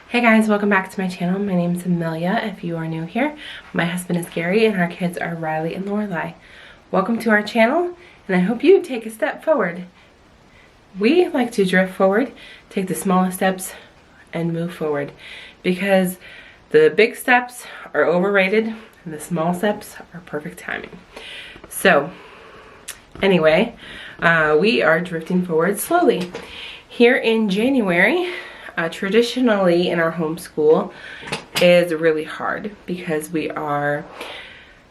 Hey guys, welcome back to my channel. My name is Amelia if you are new here. My husband is Gary and our kids are Riley and Lorelai. Welcome to our channel and I hope you take a step forward. We like to drift forward, take the smallest steps and move forward because the big steps are overrated and the small steps are perfect timing. So anyway, we are drifting forward slowly. Here in January, traditionally in our homeschool is really hard because we are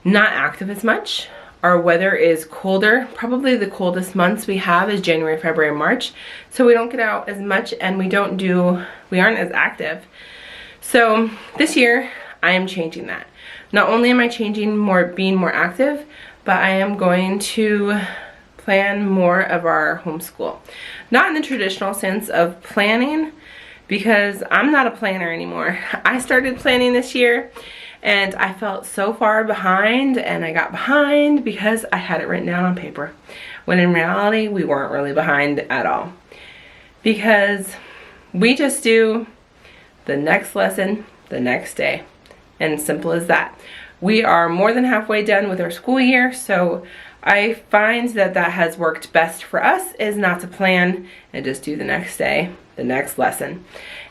not active as much. Our weather is colder. Probably the coldest months we have is January, February, March. So we don't get out as much and we aren't as active. So this year I am changing that. Not only am I changing being more active, but I am going to plan more of our homeschool. Not in the traditional sense of planning, because I'm not a planner anymore. I started planning this year and I felt so far behind, and I got behind because I had it written down on paper. When in reality, we weren't really behind at all. Because we just do the next lesson the next day. And simple as that. We are more than halfway done with our school year, so I find that that has worked best for us, is not to plan and just do the next day, the next lesson.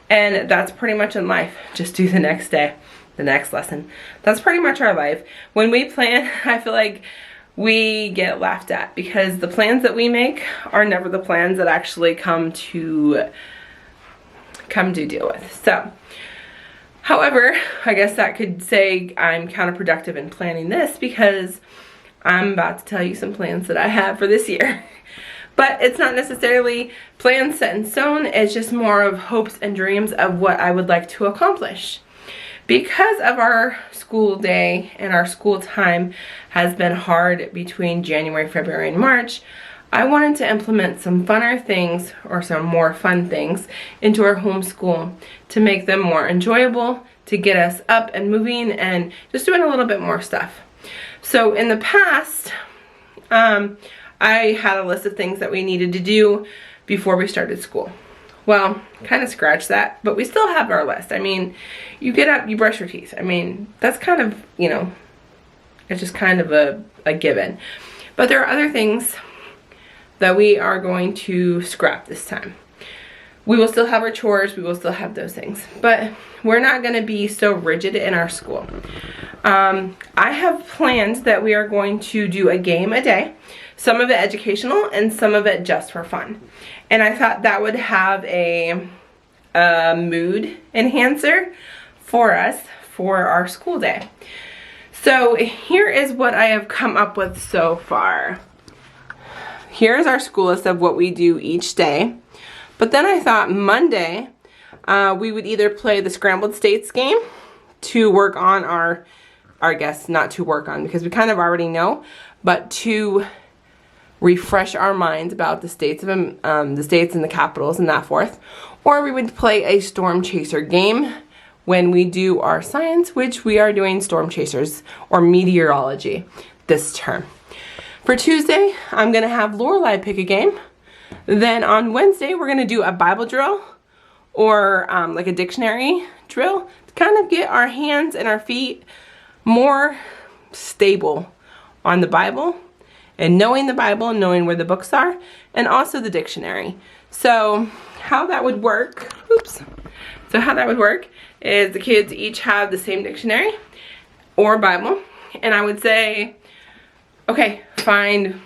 And that's pretty much in life. Just do the next day, the next lesson. That's pretty much our life. When we plan, I feel like we get laughed at because the plans that we make are never the plans that actually come to deal with. So, however, I guess that could say I'm counterproductive in planning this because I'm about to tell you some plans that I have for this year. But it's not necessarily plans set in stone, it's just more of hopes and dreams of what I would like to accomplish. Because of our school day and our school time has been hard between January, February, and March, I wanted to implement some funner things, or some more fun things, into our homeschool to make them more enjoyable, to get us up and moving and just doing a little bit more stuff. So in the past, I had a list of things that we needed to do before we started school. Well, kind of scratch that, but we still have our list. I mean, you get up, you brush your teeth. I mean, that's kind of, you know, it's just kind of a given. But there are other things that we are going to scrap this time. We will still have our chores, we will still have those things, but we're not going to be so rigid in our school. I have planned that we are going to do a game a day, some of it educational and some of it just for fun. And I thought that would have a mood enhancer for us for our school day. So here is what I have come up with so far. Here's our school list of what we do each day. But then I thought Monday we would either play the Scrambled States game to work on our guess, not to work on because we kind of already know, but to refresh our minds about the states and the capitals and that forth. Or we would play a Storm Chaser game when we do our science, which we are doing Storm Chasers or meteorology this term. For Tuesday, I'm gonna have Lorelai pick a game. Then on Wednesday, we're gonna do a Bible drill or like a dictionary drill to kind of get our hands and our feet more stable on the Bible and knowing the Bible and knowing where the books are, and also the dictionary. So how that would work, So how that would work is the kids each have the same dictionary or Bible, and I would say, okay, find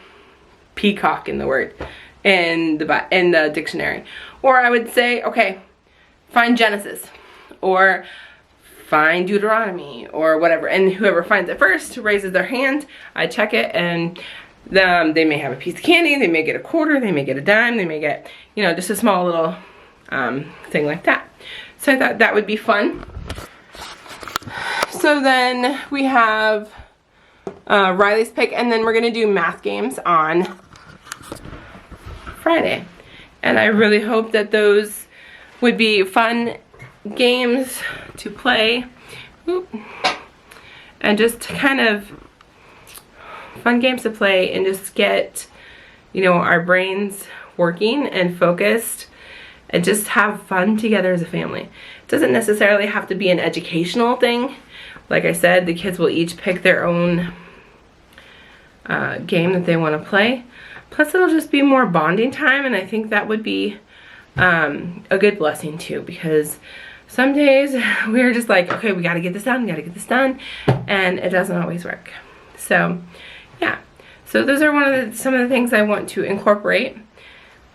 peacock in the word in the dictionary. Or I would say, okay, find Genesis or find Deuteronomy or whatever. And whoever finds it first raises their hand. I check it, and they may have a piece of candy, they may get a quarter, they may get a dime, they may get, you know, just a small little thing like that. So I thought that would be fun. So then we have Riley's pick, and then we're gonna do math games on Friday. And I really hope that those would be fun games to play. And just kind of fun games to play and just get, you know, our brains working and focused and just have fun together as a family. It doesn't necessarily have to be an educational thing. Like I said, the kids will each pick their own game that they want to play. Plus it'll just be more bonding time, and I think that would be a good blessing too, because some days we're just like, okay, we gotta get this done, and it doesn't always work. So yeah, so those are some of the things I want to incorporate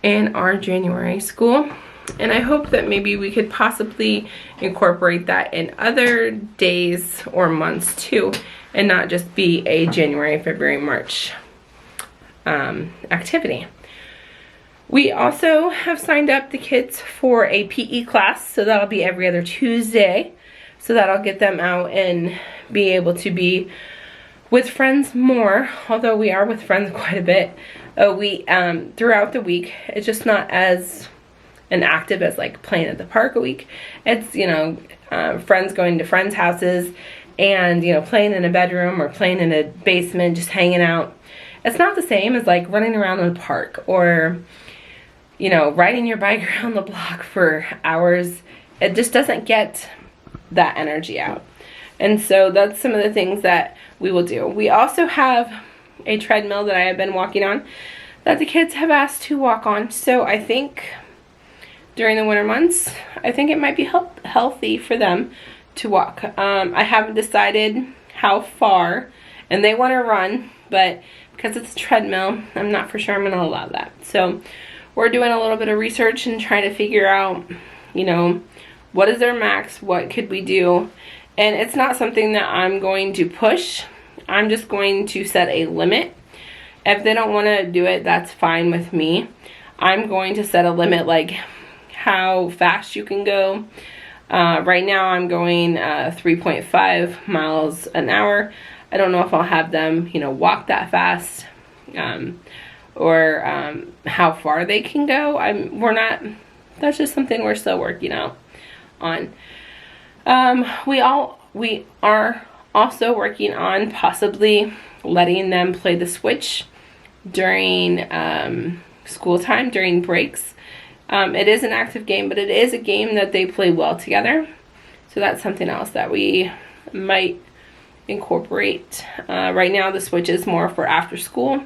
in our January school, and I hope that maybe we could possibly incorporate that in other days or months too, and not just be a January, February, March activity. We also have signed up the kids for a PE class, so that'll be every other Tuesday. So that'll get them out and be able to be with friends more, although we are with friends quite a bit. Throughout the week, it's just not as an active as like playing at the park a week. It's, you know, friends going to friends' houses and, you know, playing in a bedroom or playing in a basement, just hanging out. It's not the same as like running around in the park or, you know, riding your bike around the block for hours. It just doesn't get that energy out. And so that's some of the things that we will do. We also have a treadmill that I have been walking on that the kids have asked to walk on. So I think during the winter months, I think it might be healthy for them to walk. I haven't decided how far, and they want to run, but because it's a treadmill, I'm not for sure I'm going to allow that. So we're doing a little bit of research and trying to figure out, you know, what is their max, what could we do. And it's not something that I'm going to push. I'm just going to set a limit. If they don't want to do it, that's fine with me. I'm going to set a limit, like how fast you can go. Right now I'm going 3.5 miles an hour. I don't know if I'll have them, you know, walk that fast, or how far they can go. That's just something we're still working out on. We are also working on possibly letting them play the Switch during school time, during breaks. It is an active game, but it is a game that they play well together. So that's something else that we might incorporate. Right now the Switch is more for after school,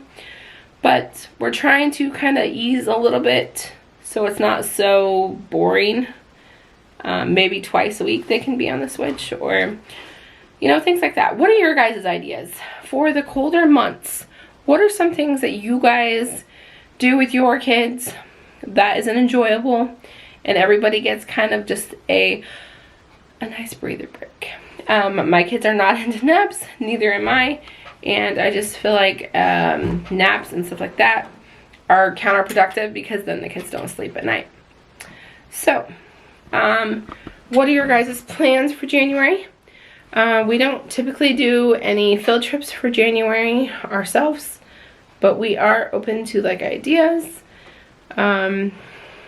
but we're trying to kind of ease a little bit so it's not so boring. Maybe twice a week they can be on the Switch, or, you know, things like that. What are your guys' ideas for the colder months? What are some things that you guys do with your kids that isn't enjoyable and everybody gets kind of just a nice breather break? My kids are not into naps, neither am I, and I just feel like naps and stuff like that are counterproductive because then the kids don't sleep at night. So what are your guys' plans for January? We don't typically do any field trips for January ourselves, but we are open to like ideas.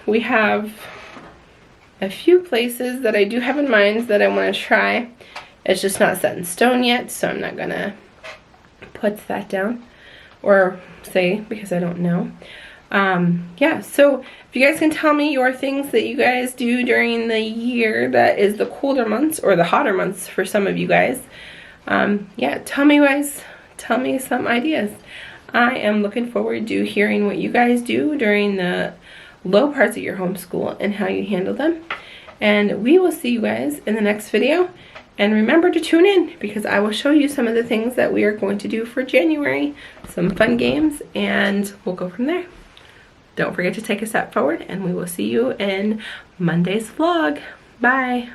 We have a few places that I do have in mind that I want to try. It's just not set in stone yet, so I'm not gonna put that down or say because I don't know. Yeah, so if you guys can tell me your things that you guys do during the year that is the colder months or the hotter months for some of you guys. Yeah, tell me some ideas. I am looking forward to hearing what you guys do during the low parts of your homeschool and how you handle them. And we will see you guys in the next video. And remember to tune in because I will show you some of the things that we are going to do for January. Some fun games, and we'll go from there. Don't forget to take a step forward, and we will see you in Monday's vlog. Bye.